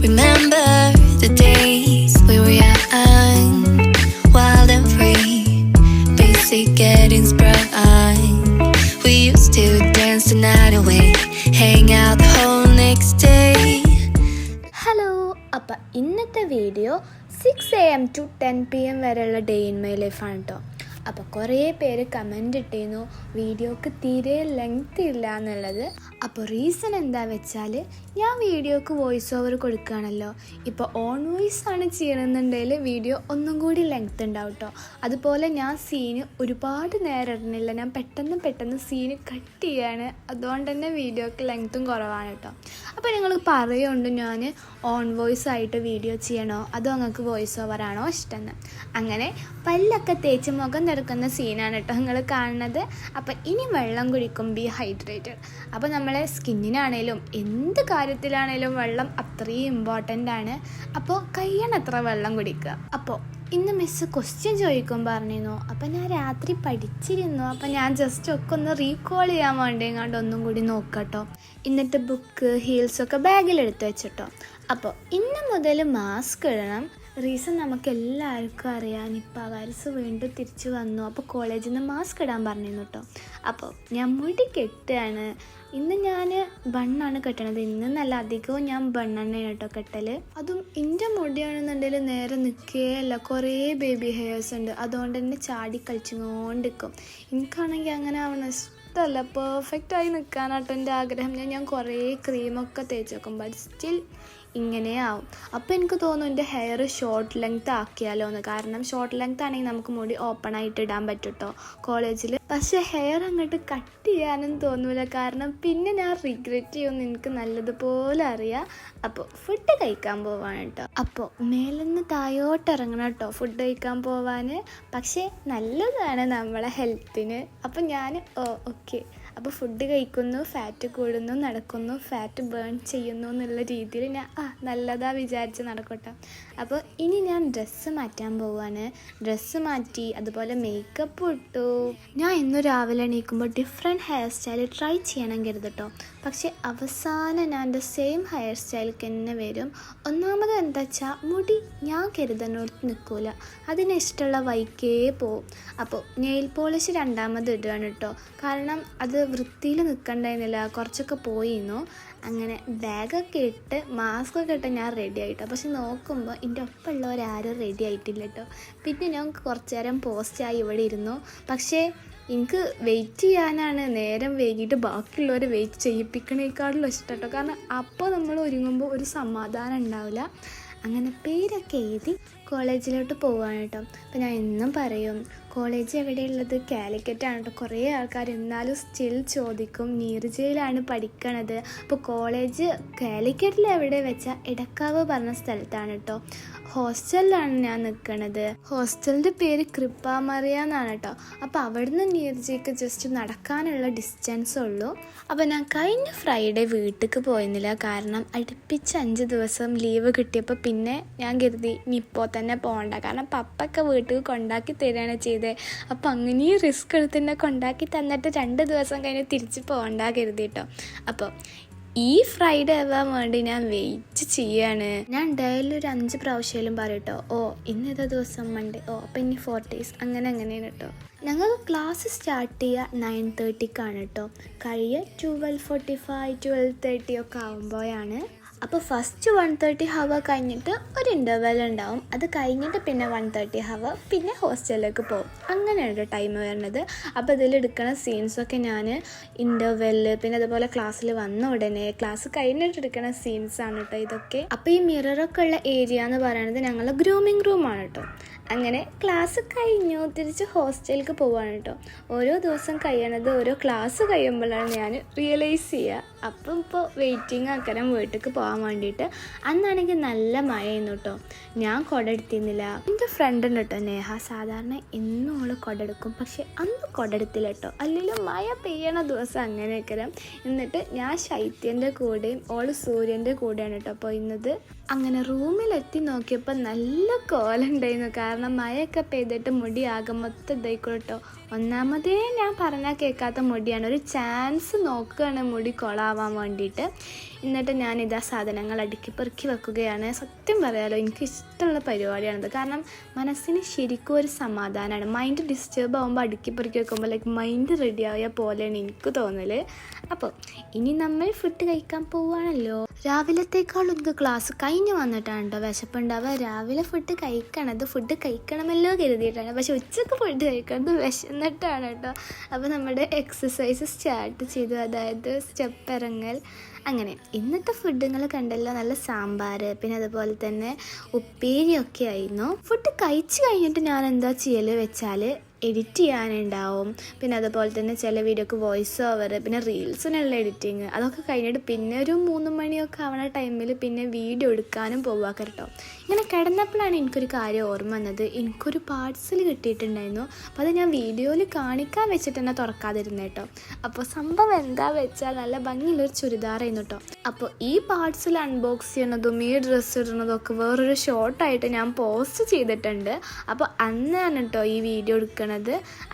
Remember the days we were young, wild and free, basic getting sprung. We used to dance the night away, hang out the whole next day. Hello, അപ്പം ഇന്നത്തെ video 6 AM to 10 PM വരെയുള്ള day in my ലൈഫാണ് കേട്ടോ. അപ്പോൾ കുറേ പേര് comment ഇട്ടിരുന്നു വീഡിയോക്ക് തീരെ ലെങ്ത് ഇല്ല എന്നുള്ളത്. അപ്പോൾ റീസൺ എന്താ വെച്ചാൽ ഞാൻ വീഡിയോക്ക് വോയിസ് ഓവർ കൊടുക്കുകയാണല്ലോ. ഇപ്പോൾ ഓൺ വോയിസ് ആണ് ചെയ്യണമെന്നുണ്ടെങ്കിൽ വീഡിയോ ഒന്നും കൂടി ലെങ്ത് ഉണ്ടാവും കേട്ടോ. അതുപോലെ ഞാൻ സീന് ഒരുപാട് നേരം ഇടുന്നില്ല, ഞാൻ പെട്ടെന്ന് സീന് കട്ട് ചെയ്യാണ്. അതുകൊണ്ട് തന്നെ വീഡിയോക്ക് ലെങ്ത്തും കുറവാണ് കേട്ടോ. അപ്പോൾ നിങ്ങൾ പറയുന്നുണ്ട് ഞാൻ ഓൺ വോയിസ് ആയിട്ട് വീഡിയോ ചെയ്യണോ അതോ നിങ്ങൾക്ക് വോയിസ് ഓവറാണോ ഇഷ്ടമെന്ന്. അങ്ങനെ പല്ലൊക്കെ തേച്ച് മുഖം നടക്കുന്ന സീനാണ് കേട്ടോ നിങ്ങൾ കാണുന്നത്. അപ്പോൾ ഇനി വെള്ളം കുടിക്കും, ബി ഹൈഡ്രേറ്റഡ്. അപ്പോൾ നമ്മളെ സ്കിന്നിനാണേലും എന്ത് കാര്യത്തിലാണേലും വെള്ളം അത്രയും ഇമ്പോർട്ടൻ്റ് ആണ്. അപ്പോൾ കഴിയണത്ര വെള്ളം കുടിക്കുക. അപ്പോൾ ഇന്ന് മിസ്സ് ക്വസ്റ്റ്യൻ ചോദിക്കും പറഞ്ഞിരുന്നു. അപ്പം ഞാൻ രാത്രി പഠിച്ചിരുന്നു. അപ്പം ഞാൻ ജസ്റ്റ് ഒക്കെ ഒന്ന് റീകോൾ ചെയ്യാൻ വേണ്ടി എങ്ങാണ്ട് ഒന്നും കൂടി നോക്കട്ടോ. എന്നിട്ട് ബുക്ക് ഹീൽസൊക്കെ ബാഗിലെടുത്ത് വെച്ചിട്ടോ. അപ്പോൾ ഇന്ന് മുതൽ മാസ്ക് ഇടണം. റീസൺ നമുക്ക് എല്ലാവർക്കും അറിയാം, നിപ്പ വൈറസ് വീണ്ടും തിരിച്ചു വന്നു. അപ്പോൾ കോളേജിൽ നിന്ന് മാസ്ക് ഇടാൻ പറഞ്ഞിരുന്നു കേട്ടോ. അപ്പോൾ ഞാൻ മുടി കെട്ടുകയാണ്. ഇന്ന് ഞാൻ ബണ്ണാണ് കെട്ടണത്. ഇന്ന് നല്ല അധികവും ഞാൻ ബണ്ണെണ്ണയാണ് കേട്ടോ കെട്ടൽ. അതും എൻ്റെ മുടിയാണെന്നുണ്ടെങ്കിൽ നേരെ നിൽക്കുകയല്ല, കുറേ ബേബി ഹെയർസ് ഉണ്ട്. അതുകൊണ്ട് തന്നെ ചാടി കളിച്ചുകൊണ്ടിരിക്കും. എനിക്കാണെങ്കിൽ അങ്ങനെ ആവണം ഇഷ്ടമല്ല. പെർഫെക്റ്റായി നിൽക്കാനാട്ടോ എൻ്റെ ആഗ്രഹം. ഞാൻ കുറേ ക്രീമൊക്കെ തേച്ച് വെക്കും, ബട്ട് സ്റ്റിൽ ഇങ്ങനെയാവും. അപ്പോൾ എനിക്ക് തോന്നുന്നു എൻ്റെ ഹെയർ ഷോർട്ട് ലെങ്ത് ആക്കിയാലോ എന്ന്. കാരണം ഷോർട്ട് ലെങ്ത് ആണെങ്കിൽ നമുക്ക് മുടി ഓപ്പൺ ആയിട്ട് ഇടാൻ പറ്റും കേട്ടോ കോളേജിൽ. പക്ഷേ ഹെയർ അങ്ങോട്ട് കട്ട് ചെയ്യാനും തോന്നില്ല, കാരണം പിന്നെ ഞാൻ റിഗ്രറ്റ് ചെയ്യുമെന്ന് എനിക്ക് നല്ലതുപോലെ അറിയാം. അപ്പോൾ ഫുഡ് കഴിക്കാൻ പോവാണ് കേട്ടോ. അപ്പോൾ മേലെന്ന് താഴോട്ട് ഇറങ്ങണം കേട്ടോ ഫുഡ് കഴിക്കാൻ പോവാൻ. പക്ഷേ നല്ലതാണ് നമ്മളെ ഹെൽത്തിന്. അപ്പോൾ ഞാൻ ഓക്കെ, അപ്പോൾ ഫുഡ് കഴിക്കുന്നു, ഫാറ്റ് കൂടുന്നു, നടക്കുന്നു, ഫാറ്റ് ബേൺ ചെയ്യുന്നു എന്നുള്ള രീതിയിൽ ഞാൻ നല്ലതാ വിചാരിച്ച് നടക്കട്ടെ. അപ്പോൾ ഇനി ഞാൻ ഡ്രസ്സ് മാറ്റാൻ പോവാണ്. ഡ്രസ്സ് മാറ്റി അതുപോലെ മേക്കപ്പ് ഇട്ടു. ഞാൻ ഇന്ന് രാവിലെ എണീക്കുമ്പോൾ ഡിഫറെൻറ്റ് ഹെയർ സ്റ്റൈൽ ട്രൈ ചെയ്യണം കരുതട്ടോ. പക്ഷേ അവസാനം ഞാൻ എൻ്റെ സെയിം ഹെയർ സ്റ്റൈലിലേക്ക് തന്നെ വരും. ഒന്നാമത് എന്താ വെച്ചാൽ മുടി ഞാൻ കരുതുന്നിടത്ത് നിൽക്കില്ല, അതിനിഷ്ടമുള്ള വൈക്കേ പോവും. അപ്പോൾ നെയിൽ പോളിഷ് രണ്ടാമത് ഇടുകയാണ് കേട്ടോ. കാരണം അത് വൃത്തിയിൽ നിൽക്കണ്ടായിരുന്നില്ല, കുറച്ചൊക്കെ പോയിരുന്നു. അങ്ങനെ ബാഗൊക്കെ ഇട്ട് മാസ്കൊക്കെ ഇട്ട് ഞാൻ റെഡി ആയിട്ടോ. പക്ഷെ നോക്കുമ്പോൾ എൻ്റെ ഒപ്പമുള്ളവരാരും റെഡി ആയിട്ടില്ല കേട്ടോ. പിന്നെ ഞാൻ കുറച്ച് നേരം പോസ്റ്റായി ഇവിടെ ഇരുന്നു. പക്ഷേ എനിക്ക് വെയിറ്റ് ചെയ്യാനാണ് നേരം വൈകിട്ട് ബാക്കിയുള്ളവരെ വെയിറ്റ് ചെയ്യിപ്പിക്കണേക്കാളും ഇഷ്ടം കേട്ടോ. കാരണം അപ്പോൾ നമ്മൾ ഒരുങ്ങുമ്പോൾ ഒരു സമാധാനം ഉണ്ടാവില്ല. അങ്ങനെ പേരൊക്കെ എഴുതി കോളേജിലോട്ട് പോവുകയാണ് കേട്ടോ. അപ്പോൾ ഞാൻ എന്നും പറയും കോളേജ് എവിടെയുള്ളത്, കാലിക്കറ്റാണ് കേട്ടോ. കുറേ ആൾക്കാർ എന്നാലും സ്റ്റിൽ ചോദിക്കും നീർജയിലാണ് പഠിക്കണത്. അപ്പോൾ കോളേജ് കാലിക്കറ്റിൽ എവിടെ വെച്ചാൽ എടക്കാവ് പറഞ്ഞ സ്ഥലത്താണ് കേട്ടോ. ഹോസ്റ്റലിലാണ് ഞാൻ നിൽക്കണത്. ഹോസ്റ്റലിൻ്റെ പേര് കൃപാമറിയ എന്നാണ് കേട്ടോ. അപ്പോൾ അവിടുന്ന് നീർജയ്ക്ക് ജസ്റ്റ് നടക്കാനുള്ള ഡിസ്റ്റൻസ് ഉള്ളൂ. അപ്പോൾ ഞാൻ കഴിഞ്ഞ ഫ്രൈഡേ വീട്ടിലേക്ക് പോയിരുന്നില്ല, കാരണം അടുപ്പിച്ച് 5 ദിവസം ലീവ് കിട്ടിയപ്പോൾ പിന്നെ ഞാൻ കരുതി ഇനി ഇപ്പോൾ തന്നെ പോകണ്ട, കാരണം പപ്പൊക്കെ വീട്ടിൽ കൊണ്ടാക്കി തരികയാണ് ചെയ്തത്. അപ്പോൾ അങ്ങനെയും റിസ്ക് എടുത്ത് തന്നെ കൊണ്ടാക്കി തന്നിട്ട് 2 ദിവസം കഴിഞ്ഞ് തിരിച്ച് പോകണ്ട കരുതി കേട്ടോ. അപ്പോൾ ഈ ഫ്രൈഡേ ആവാൻ വേണ്ടി ഞാൻ വെയിറ്റ് ചെയ്യാണ്. ഞാൻ ഡെയിലി ഒരു 5 പ്രാവശ്യം പറയട്ടോ, ഇന്നേതാ ദിവസം മൺഡേ, അപ്പം ഇനി 4 days അങ്ങനെയാണ് കേട്ടോ. ഞങ്ങൾക്ക് ക്ലാസ് സ്റ്റാർട്ട് ചെയ്യുക 9:30ക്കാണ് കേട്ടോ. കഴിയുക 12:45 12:30 ഒക്കെ ആകുമ്പോഴാണ്. അപ്പോൾ ഫസ്റ്റ് 1:30 ഹവർ കഴിഞ്ഞിട്ട് ഒരു ഇൻ്റർവെൽ ഉണ്ടാവും. അത് കഴിഞ്ഞിട്ട് പിന്നെ 1:30 ഹവർ പിന്നെ ഹോസ്റ്റലിലേക്ക് പോകും. അങ്ങനെയാണ് ടൈം വരുന്നത്. അപ്പോൾ ഇതിലെടുക്കുന്ന സീൻസൊക്കെ ഞാൻ ഇൻ്റർവെല്ലിൽ പിന്നെ അതുപോലെ ക്ലാസ്സിൽ വന്ന ഉടനെ ക്ലാസ് കഴിഞ്ഞിട്ട് എടുക്കുന്ന സീൻസാണ് കേട്ടോ ഇതൊക്കെ. അപ്പോൾ ഈ മിററൊക്കെ ഉള്ള ഏരിയ എന്ന് പറയുന്നത് ഞങ്ങളുടെ ഗ്രൂമിങ് റൂമാണ് കേട്ടോ. അങ്ങനെ ക്ലാസ് കഴിഞ്ഞു തിരിച്ച് ഹോസ്റ്റലിലേക്ക് പോവാണ് കേട്ടോ. ഓരോ ദിവസം കഴിയണത് ഓരോ ക്ലാസ് കഴിയുമ്പോഴാണ് ഞാൻ റിയലൈസ് ചെയ്യുക. അപ്പം ഇപ്പോൾ വെയിറ്റിംഗ് ആക്കണം വീട്ടിലേക്ക് പോകാൻ വേണ്ടിയിട്ട്. അന്നാണെങ്കിൽ നല്ല മഴയായിരുന്നു കേട്ടോ. ഞാൻ കുട എടുത്തിരുന്നില്ല. എൻ്റെ ഫ്രണ്ട് ഉണ്ട് കേട്ടോ നേഹ, സാധാരണ എന്നും ഓള് കുട എടുക്കും. പക്ഷെ അന്ന് കുട എടുത്തില്ല കേട്ടോ. അല്ലെങ്കിൽ മഴ പെയ്യണ ദിവസം അങ്ങനെയൊക്കെ. എന്നിട്ട് ഞാൻ ശൈത്യൻ്റെ കൂടെയും ഓള് സൂര്യൻ്റെ കൂടെയാണ് കേട്ടോ പോയിരുന്നത്. അങ്ങനെ റൂമിലെത്തി നോക്കിയപ്പോൾ നല്ല കോലുണ്ടായിരുന്നു. കാരണം മഴയൊക്കെ പെയ്തിട്ട് മുടി ആകെ മൊത്തം ഇതായിക്കോട്ടോ. ഒന്നാമതേ ഞാൻ പറഞ്ഞാൽ കേൾക്കാത്ത മുടിയാണ്. ഒരു ചാൻസ് നോക്കുകയാണ് മുടി കൊളാവാൻ ആവാൻ വേണ്ടിയിട്ട്. എന്നിട്ട് ഞാനിതാ സാധനങ്ങൾ അടുക്കി പെറുക്കി വെക്കുകയാണ്. സത്യം പറയാലോ, എനിക്ക് ഇഷ്ടമുള്ള പരിപാടിയാണിത്. കാരണം മനസ്സിന് ശരിക്കും ഒരു സമാധാനമാണ്. മൈൻഡ് ഡിസ്റ്റർബ് ആകുമ്പോൾ അടുക്കി പെറുക്കി വെക്കുമ്പോൾ മൈൻഡ് റെഡി ആയ പോലെയാണ് എനിക്ക് തോന്നൽ. അപ്പോൾ ഇനി നമ്മൾ ഫുഡ് കഴിക്കാൻ പോവുകയാണല്ലോ. രാവിലത്തേക്കാളും എനിക്ക് ക്ലാസ് കഴിഞ്ഞ് വന്നിട്ടാണ് കേട്ടോ വിശപ്പുണ്ടാവുക. രാവിലെ ഫുഡ് കഴിക്കണമല്ലോ കരുതിയിട്ടാണ്, പക്ഷെ ഉച്ചക്ക് ഫുഡ് കഴിക്കുന്നത് വിശന്നിട്ടാണ് കേട്ടോ. അപ്പോൾ നമ്മുടെ എക്സസൈസ് സ്റ്റാർട്ട് ചെയ്തു, അതായത് സ്റ്റെപ്പ് ഇറങ്ങൽ. അങ്ങനെ ഇന്നത്തെ ഫുഡുകൾ കണ്ടല്ലോ, നല്ല സാമ്പാർ, പിന്നെ അതുപോലെ തന്നെ ഉപ്പേരിയൊക്കെ ആയിരുന്നു. ഫുഡ് കഴിച്ച് കഴിഞ്ഞിട്ട് ഞാൻ എന്താ ചെയ്യൽ വെച്ചാൽ എഡിറ്റ് ചെയ്യാനുണ്ടാവും. പിന്നെ അതുപോലെ തന്നെ ചില വീഡിയോക്ക് വോയിസ് ഓവർ, പിന്നെ റീൽസിനുള്ള എഡിറ്റിങ്, അതൊക്കെ കഴിഞ്ഞിട്ട് പിന്നെ ഒരു 3 മണിയൊക്കെ ആവണ ടൈമിൽ പിന്നെ വീഡിയോ എടുക്കാനും പോവാ കേട്ടോ. ഇങ്ങനെ കിടന്നപ്പോഴാണ് എനിക്കൊരു കാര്യം ഓർമ്മ വന്നത്. എനിക്കൊരു പാർസൽ കിട്ടിയിട്ടുണ്ടായിരുന്നു. അപ്പോൾ അത് ഞാൻ വീഡിയോയിൽ കാണിക്കാൻ വെച്ചിട്ട് തന്നെ തുറക്കാതിരുന്നു കേട്ടോ. അപ്പോൾ സംഭവം എന്താ വെച്ചാൽ നല്ല ഭംഗിയുള്ളൊരു ചുരിദാറായിരുന്നു കേട്ടോ. അപ്പോൾ ഈ പാർസൽ അൺബോക്സ് ചെയ്യണതും ഈ ഡ്രസ്സ് ഇടുന്നതും ഒക്കെ വേറൊരു ഷോർട്ടായിട്ട് ഞാൻ പോസ്റ്റ് ചെയ്തിട്ടുണ്ട്. അപ്പോൾ അന്നാണ് കേട്ടോ ഈ വീഡിയോ എടുക്കുന്നത്.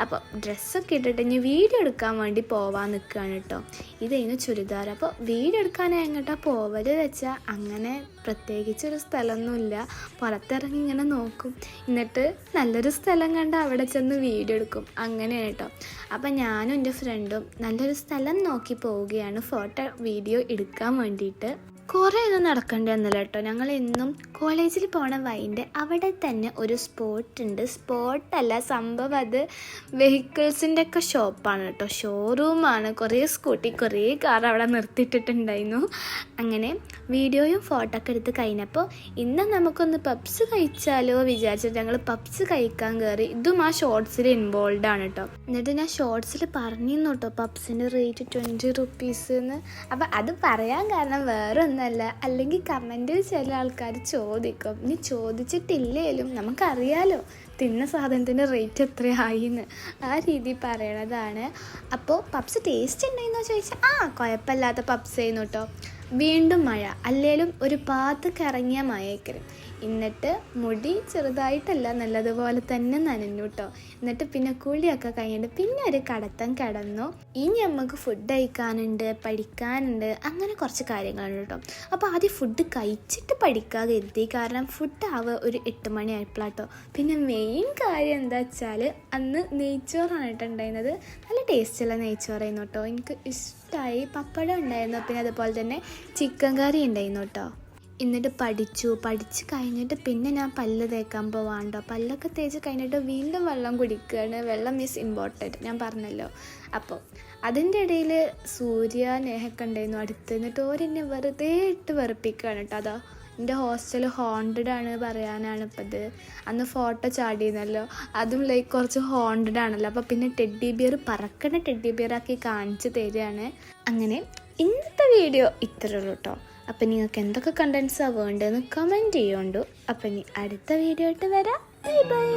അപ്പോൾ ഡ്രസ്സൊക്കെ ഇട്ടിട്ട് ഇനി വീഡിയോ എടുക്കാൻ വേണ്ടി പോവാൻ നിൽക്കുകയാണ് കേട്ടോ. ഇതായിരുന്നു ചുരിദാർ. അപ്പോൾ വീഡിയോ എടുക്കാനായി എങ്ങോട്ടാണ് പോവൽ വെച്ചാൽ അങ്ങനെ പ്രത്യേകിച്ചൊരു സ്ഥലമൊന്നുമില്ല. പുറത്തിറങ്ങി ഇങ്ങനെ നോക്കും, എന്നിട്ട് നല്ലൊരു സ്ഥലം കണ്ട് അവിടെ ചെന്ന് വീഡിയോ എടുക്കും, അങ്ങനെയാണ് കേട്ടോ. അപ്പം ഞാനും എൻ്റെ ഫ്രണ്ടും നല്ലൊരു സ്ഥലം നോക്കി പോവുകയാണ് ഫോട്ടോ വീഡിയോ എടുക്കാൻ വേണ്ടിയിട്ട്. കുറേ ഒന്നും നടക്കേണ്ടതെന്നല്ല കേട്ടോ. ഞങ്ങൾ എന്നും കോളേജിൽ പോണ വഴിൻ്റെ അവിടെ തന്നെ ഒരു സ്പോട്ടുണ്ട്. സ്പോട്ടല്ല സംഭവം, അത് വെഹിക്കിൾസിൻ്റെ ഒക്കെ ഷോപ്പാണ് കേട്ടോ, ഷോറൂമാണ്. കുറേ സ്കൂട്ടി കുറേ കാർ അവിടെ നിർത്തിയിട്ടിട്ടുണ്ടായിരുന്നു. അങ്ങനെ വീഡിയോയും ഫോട്ടോ ഒക്കെ എടുത്ത് കഴിഞ്ഞപ്പോൾ ഇന്ന് നമുക്കൊന്ന് പപ്സ് കഴിച്ചാലോ വിചാരിച്ചിട്ട് ഞങ്ങൾ പപ്സ് കഴിക്കാൻ കയറി. ഇതും ആ ഷോർട്സിൽ ഇൻവോൾവ് ആണ് കേട്ടോ. എന്നിട്ട് ഞാൻ ഷോർട്സിൽ പറഞ്ഞിരുന്നു കേട്ടോ പപ്സിൻ്റെ റേറ്റ് 20 rupees എന്ന്. അപ്പം അത് പറയാൻ കാരണം വേറെ ഒന്നല്ല, അല്ലെങ്കിൽ കമൻറ്റിൽ ചില ആൾക്കാർ ചോദിക്കും. ഇനി ചോദിച്ചിട്ടില്ലേലും നമുക്കറിയാലോ തിന്ന സാധനത്തിൻ്റെ റേറ്റ് എത്രയായിന്ന്, ആ രീതി പറയണതാണ്. അപ്പോൾ പപ്സ് ടേസ്റ്റ് ഉണ്ടെന്നോ ചോദിച്ചാൽ കുഴപ്പമില്ലാത്ത പപ്സ് ചെയ്യുന്നു കേട്ടോ. വീണ്ടും മഴ, അല്ലേലും ഒരു പാത്തൊക്കെ ഇറങ്ങിയ മഴയ്ക്കരും. എന്നിട്ട് മുടി ചെറുതായിട്ടല്ല നല്ലതുപോലെ തന്നെ നനഞ്ഞു കേട്ടോ. എന്നിട്ട് പിന്നെ കുളിയൊക്കെ കഴിഞ്ഞിട്ട് പിന്നെ ഒരു കടത്തം കിടന്നു. ഇനി നമുക്ക് ഫുഡ് കഴിക്കാനുണ്ട്, പഠിക്കാനുണ്ട്, അങ്ങനെ കുറച്ച് കാര്യങ്ങളുണ്ട് കേട്ടോ. അപ്പോൾ ആദ്യം ഫുഡ് കഴിച്ചിട്ട് പഠിക്കാതെ എത്തി, കാരണം ഫുഡ് ആവുക ഒരു 8 മണി ആയപ്പോഴാട്ടോ. പിന്നെ മെയിൻ കാര്യം എന്താ വെച്ചാൽ അന്ന് നെയ്ച്ചോറാണ് കേട്ടോ ഉണ്ടായിരുന്നത്. നല്ല ടേസ്റ്റുള്ള നെയ്ച്ചോറായിരുന്നു കേട്ടോ, എനിക്ക് ഇഷ്ടമായി. പപ്പടം ഉണ്ടായിരുന്നു, പിന്നെ അതുപോലെ തന്നെ ചിക്കൻ കറി ഉണ്ടായിരുന്നു കേട്ടോ. എന്നിട്ട് പഠിച്ച് കഴിഞ്ഞിട്ട് പിന്നെ ഞാൻ പല്ല് തേക്കാൻ പോവാണ്ടോ. പല്ലൊക്കെ തേച്ച് കഴിഞ്ഞിട്ട് വീണ്ടും വെള്ളം കുടിക്കുകയാണ്. വെള്ളം ഈസ് ഇമ്പോർട്ടൻറ്റ്, ഞാൻ പറഞ്ഞല്ലോ. അപ്പോൾ അതിൻ്റെ ഇടയിൽ നേഹൊക്കെ ഉണ്ടായിരുന്നു അടുത്ത്. എന്നിട്ട് ഓരെന്നെ വെറുതെ ഇട്ട് വെറുപ്പിക്കുകയാണ് കേട്ടോ. അതാ എൻ്റെ ഹോസ്റ്റൽ ഹോണ്ടഡ് ആണ് പറയാനാണ് ഇപ്പം ഇത്. അന്ന് ഫോട്ടോ ചാടിയെന്നല്ലോ, അതും കുറച്ച് ഹോണ്ടഡ് ആണല്ലോ. അപ്പോൾ പിന്നെ ടെഡ്ഡി ബിയർ പറക്കണ ടെഡ്ഡി ബിയറാക്കി കാണിച്ച് തരികയാണ്. അങ്ങനെ ഇന്നത്തെ വീഡിയോ ഇത്രയേ ഉള്ളൂ കേട്ടോ. അപ്പം നിങ്ങൾക്ക് എന്തൊക്കെ കണ്ടൻസാണ് വേണ്ടതെന്ന് കമൻറ്റ് ചെയ്യുന്നുണ്ടോ. അപ്പം ഇനി അടുത്ത വീഡിയോ ആയിട്ട് വരാം. Bye bye.